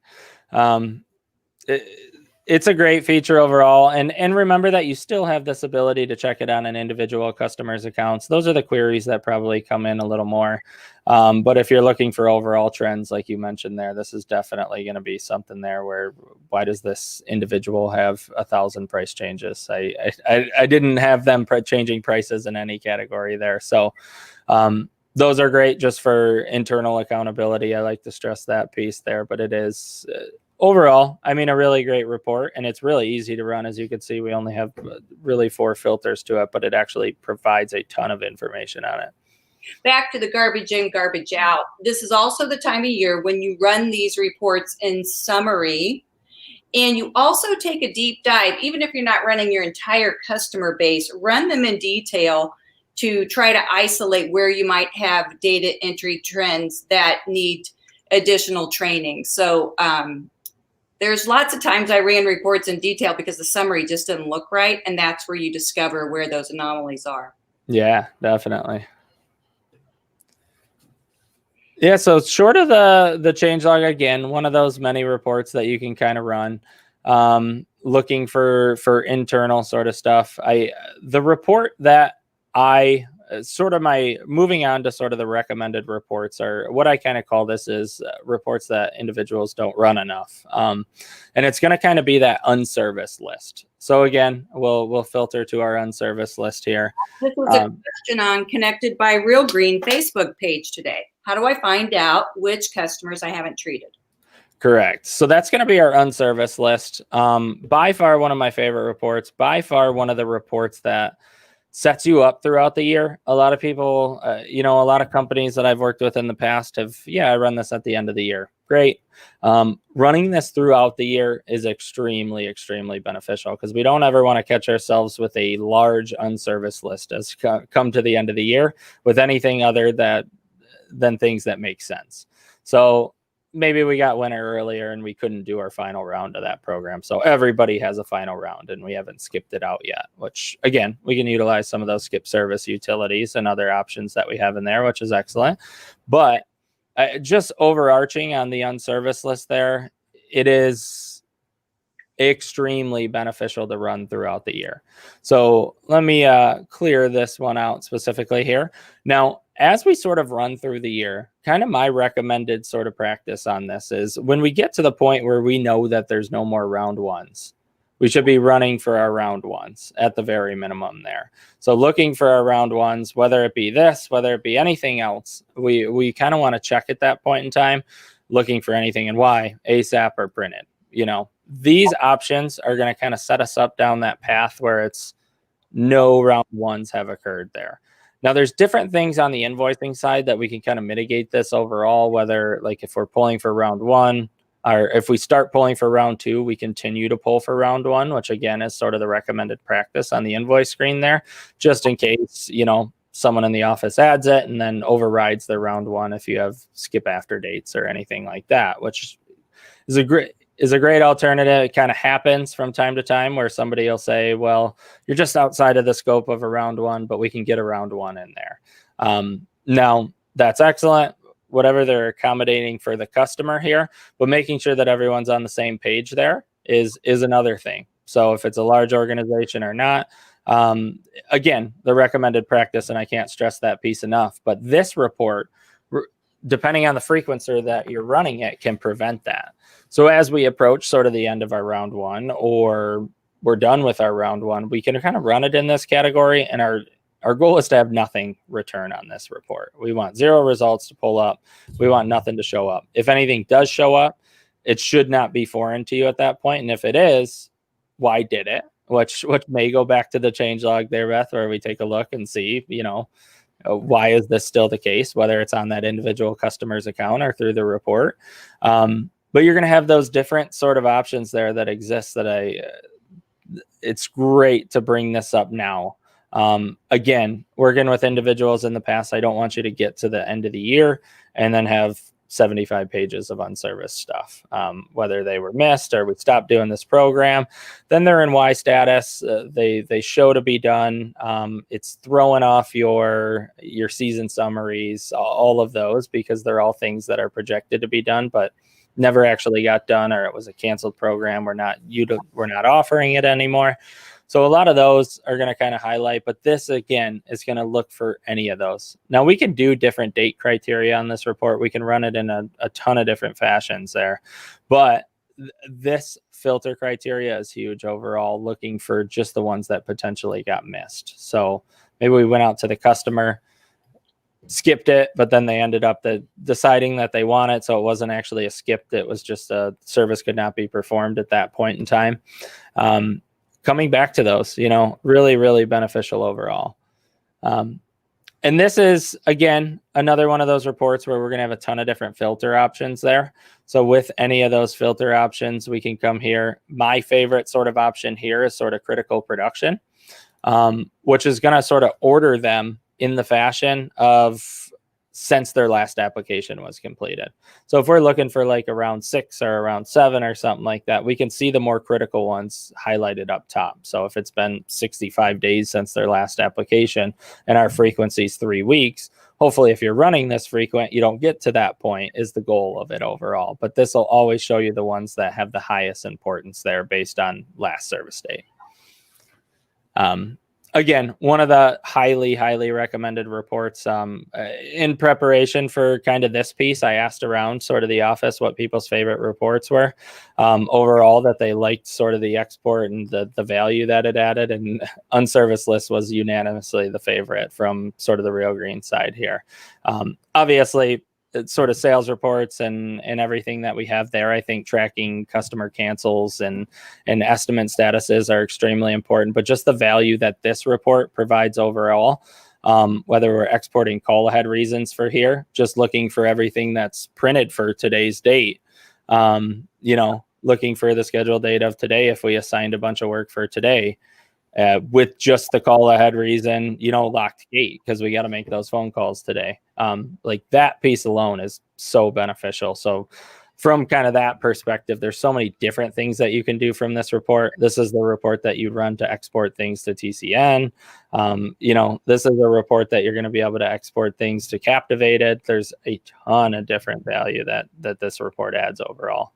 It's a great feature overall. And remember that you still have this ability to check it on an individual customer's accounts. Those are the queries that probably come in a little more. But if you're looking for overall trends, like you mentioned there, this is definitely going to be something there where, why does this individual have 1,000 price changes? I didn't have them changing prices in any category there. So those are great just for internal accountability. I like to stress that piece there, but it is overall, a really great report, and it's really easy to run. As you can see, we only have really 4 filters to it, but it actually provides a ton of information on it. Back to the garbage in, garbage out. This is also the time of year when you run these reports in summary, and you also take a deep dive. Even if you're not running your entire customer base, run them in detail to try to isolate where you might have data entry trends that need additional training. So there's lots of times I ran reports in detail because the summary just didn't look right, and that's where you discover where those anomalies are. Yeah, definitely. Yeah, so short of the changelog, again, one of those many reports that you can kind of run, looking for internal sort of stuff. The report that moving on to sort of the recommended reports, are what I kind of call this is reports that individuals don't run enough. And it's going to kind of be that unserviced list. So again, we'll filter to our unserviced list here. This was a question on Connected by Real Green Facebook page today. How do I find out which customers I haven't treated? Correct. So that's going to be our unserviced list. By far one of my favorite reports, by far one of the reports that sets you up throughout the year. A lot of people, a lot of companies that I've worked with in the past I run this at the end of the year. Great. Running this throughout the year is extremely, extremely beneficial, because we don't ever want to catch ourselves with a large unserviced list as come to the end of the year with anything other than things that make sense. So maybe we got winter earlier and we couldn't do our final round of that program. So everybody has a final round and we haven't skipped it out yet, which again, we can utilize some of those skip service utilities and other options that we have in there, which is excellent. But just overarching on the unserviced list there, it is extremely beneficial to run throughout the year. So let me clear this one out specifically here. Now, as we sort of run through the year, kind of my recommended sort of practice on this is when we get to the point where we know that there's no more round ones, we should be running for our round ones at the very minimum there. So looking for our round ones, whether it be this, whether it be anything else, we kind of want to check at that point in time, looking for anything and why ASAP or printed. These options are going to kind of set us up down that path where it's no round ones have occurred there. Now, there's different things on the invoicing side that we can kind of mitigate this overall, whether like if we're pulling for round one, or if we start pulling for round two, we continue to pull for round one, which again is sort of the recommended practice on the invoice screen there, just in case, someone in the office adds it and then overrides their round one if you have skip after dates or anything like that, which is a great alternative. It kind of happens from time to time where somebody will say, well, you're just outside of the scope of a round one, but we can get a round one in there. Now, that's excellent, whatever they're accommodating for the customer here, but making sure that everyone's on the same page there is another thing. So if it's a large organization or not, again, the recommended practice, and I can't stress that piece enough, but this report, depending on the frequencer that you're running it, can prevent that. So as we approach sort of the end of our round one, or we're done with our round one, we can kind of run it in this category, and our goal is to have nothing return on this report. We want 0 results to pull up. We want nothing to show up. If anything does show up, it should not be foreign to you at that point. And if it is, why did it? Which may go back to the change log there, Beth, where we take a look and see, why is this still the case, whether it's on that individual customer's account or through the report. But you're going to have those different sort of options there that exist it's great to bring this up now. Again, working with individuals in the past, I don't want you to get to the end of the year and then have 75 pages of unserviced stuff, whether they were missed or we stopped doing this program. Then they're in Y status. They show to be done. It's throwing off your season summaries, all of those, because they're all things that are projected to be done, but never actually got done, or it was a canceled program. We're not offering it anymore. So a lot of those are going to kind of highlight, but this again is going to look for any of those. Now we can do different date criteria on this report. We can run it in a ton of different fashions there, but this filter criteria is huge overall, looking for just the ones that potentially got missed. So maybe we went out to the customer, skipped it, but then they ended up deciding that they want it. So it wasn't actually a skipped. It was just a service could not be performed at that point in time. Coming back to those, really, really beneficial overall. And this is, again, another one of those reports where we're going to have a ton of different filter options there. So with any of those filter options, we can come here. My favorite sort of option here is sort of critical production, which is going to sort of order them in the fashion of since their last application was completed. So if we're looking for like around 6 or around 7 or something like that, we can see the more critical ones highlighted up top. So if it's been 65 days since their last application and our frequency is 3 weeks, hopefully if you're running this frequent, you don't get to that point is the goal of it overall. But this will always show you the ones that have the highest importance there based on last service date. Again, one of the highly, highly recommended reports. In preparation for kind of this piece, I asked around sort of the office what people's favorite reports were overall, that they liked sort of the export and the value that it added. And unserviced list was unanimously the favorite from sort of the Real Green side here. Obviously, sort of sales reports and everything that we have there, I think tracking customer cancels and estimate statuses are extremely important, but just the value that this report provides overall, whether we're exporting call ahead reasons for here, just looking for everything that's printed for today's date, looking for the scheduled date of today, if we assigned a bunch of work for today, with just the call ahead reason, locked gate, because we got to make those phone calls today. Like that piece alone is so beneficial. So from kind of that perspective, there's so many different things that you can do from this report. This is the report that you run to export things to TCN. This is a report that you're going to be able to export things to Captivated. There's a ton of different value that this report adds overall.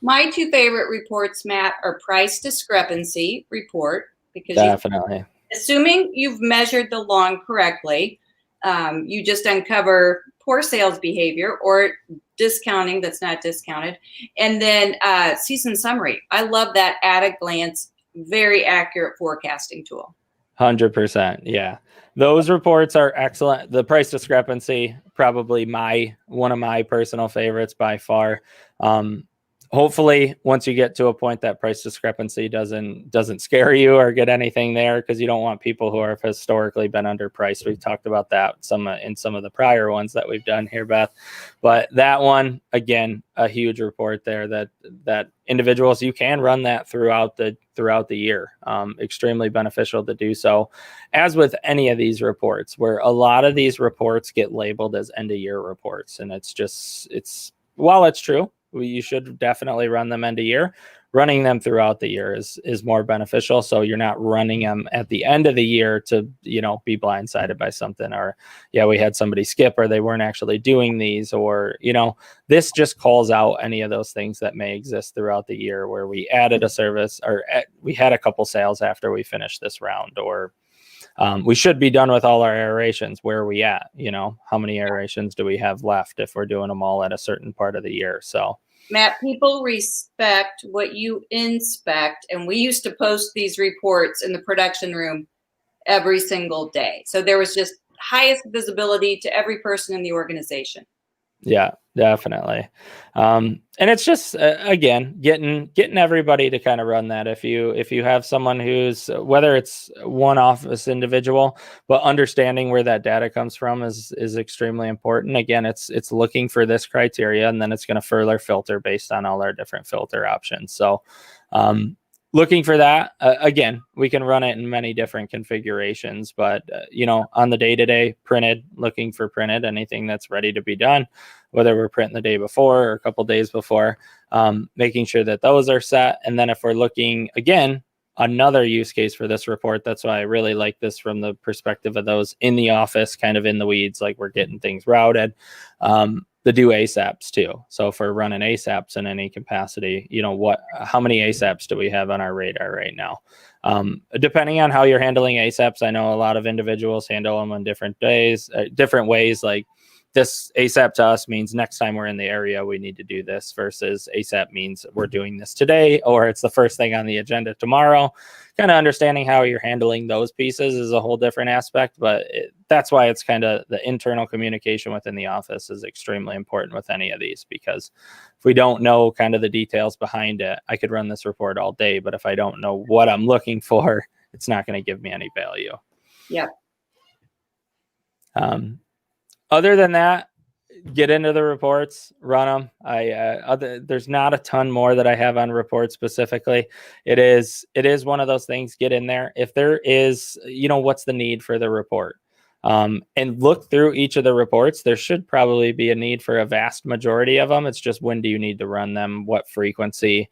My 2 favorite reports, Matt, are price discrepancy report, because definitely, assuming you've measured the long correctly, you just uncover poor sales behavior, or discounting that's not discounted. And then season summary. I love that at a glance, very accurate forecasting tool. 100%. Yeah. Those reports are excellent. The price discrepancy, probably one of my personal favorites by far. Hopefully once you get to a point that price discrepancy doesn't scare you or get anything there, because you don't want people who have historically been underpriced. We've talked about that in some of the prior ones that we've done here, Beth. But that one, again, a huge report there that individuals, you can run that throughout the year. Extremely beneficial to do so. As with any of these reports, where a lot of these reports get labeled as end of year reports, and while it's true, you should definitely run them end of year. Running them throughout the year is more beneficial. So you're not running them at the end of the year to, be blindsided by something, or, we had somebody skip, or they weren't actually doing these, or, this just calls out any of those things that may exist throughout the year where we added a service, or we had a couple sales after we finished this round, or we should be done with all our aerations. Where are we at? How many aerations do we have left if we're doing them all at a certain part of the year? So, Matt, people respect what you inspect, and we used to post these reports in the production room every single day. So there was just highest visibility to every person in the organization. Yeah, definitely. And it's just, again, getting everybody to kind of run that. If you have someone who's, whether it's one office individual, but understanding where that data comes from is extremely important. Again, it's looking for this criteria, and then it's going to further filter based on all our different filter options. So, looking for that, again, we can run it in many different configurations, but, on the day-to-day, looking for printed, anything that's ready to be done, whether we're printing the day before or a couple days before, making sure that those are set. And then if we're looking, again, another use case for this report, that's why I really like this from the perspective of those in the office, kind of in the weeds, like we're getting things routed. The do ASAPs too. So if we're running ASAPs in any capacity, how many ASAPs do we have on our radar right now? Depending on how you're handling ASAPs, I know a lot of individuals handle them on different ways. Like this ASAP to us means next time we're in the area, we need to do this, versus ASAP means we're doing this today, or it's the first thing on the agenda tomorrow. Kind of understanding how you're handling those pieces is a whole different aspect, but that's why it's kind of the internal communication within the office is extremely important with any of these, because if we don't know kind of the details behind it, I could run this report all day, but if I don't know what I'm looking for, it's not going to give me any value. Yeah. Other than that, get into the reports, run them. There's not a ton more that I have on reports specifically. It is one of those things. Get in there. If there is, what's the need for the report? And look through each of the reports. There should probably be a need for a vast majority of them. It's just, when do you need to run them? What frequency?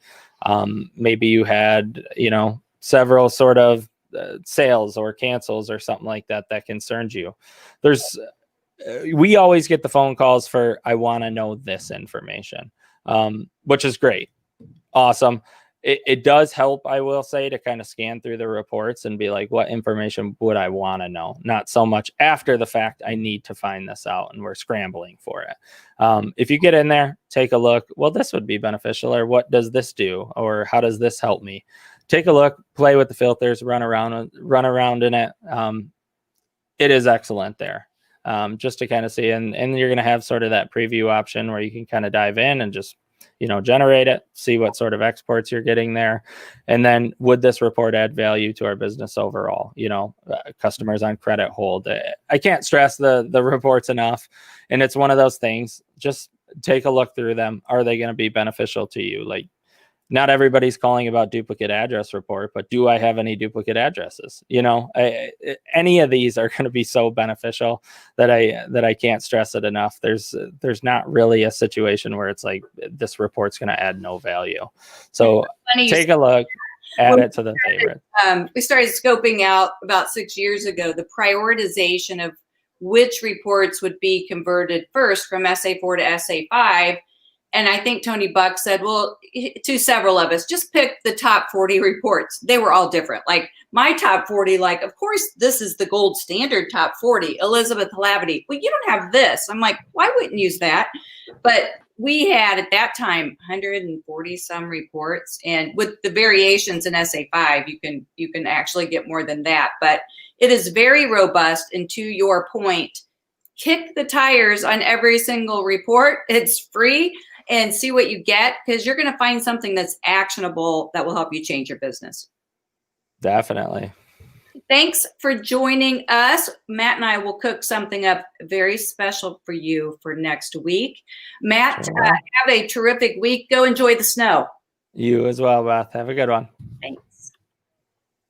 Maybe you had, several sort of sales or cancels or something like that concerns you. We always get the phone calls for, I want to know this information, which is great. Awesome. It does help, I will say, to kind of scan through the reports and be like, what information would I want to know? Not so much after the fact, I need to find this out and we're scrambling for it. If you get in there, take a look, well, this would be beneficial, or what does this do? Or how does this help me? Take a look, play with the filters, run around in it. It is excellent there. Just to kind of see, and you're going to have sort of that preview option where you can kind of dive in and just, generate it, see what sort of exports you're getting there. And then, would this report add value to our business overall? Customers on credit hold. I can't stress the reports enough. And it's one of those things, just take a look through them. Are they going to be beneficial to you? Like, not everybody's calling about duplicate address report, but do I have any duplicate addresses? Any of these are going to be so beneficial that I can't stress it enough. There's not really a situation where it's like, this report's going to add no value. So take a look, add it to the favorite. We started scoping out about 6 years ago the prioritization of which reports would be converted first from SA4 to SA5. And I think Tony Buck said, well, to several of us, just pick the top 40 reports. They were all different. Like my top 40, of course, this is the gold standard top 40. Elizabeth Lavity, well, you don't have this. I'm like, why wouldn't use that? But we had at that time 140 some reports, and with the variations in SA5, you can actually get more than that. But it is very robust. And to your point, kick the tires on every single report. It's free, and see what you get, because you're going to find something that's actionable that will help you change your business. Definitely. Thanks for joining us. Matt and I will cook something up very special for you for next week. Matt, Sure. have a terrific week. Go enjoy the snow. You as well, Beth. Have a good one. Thanks.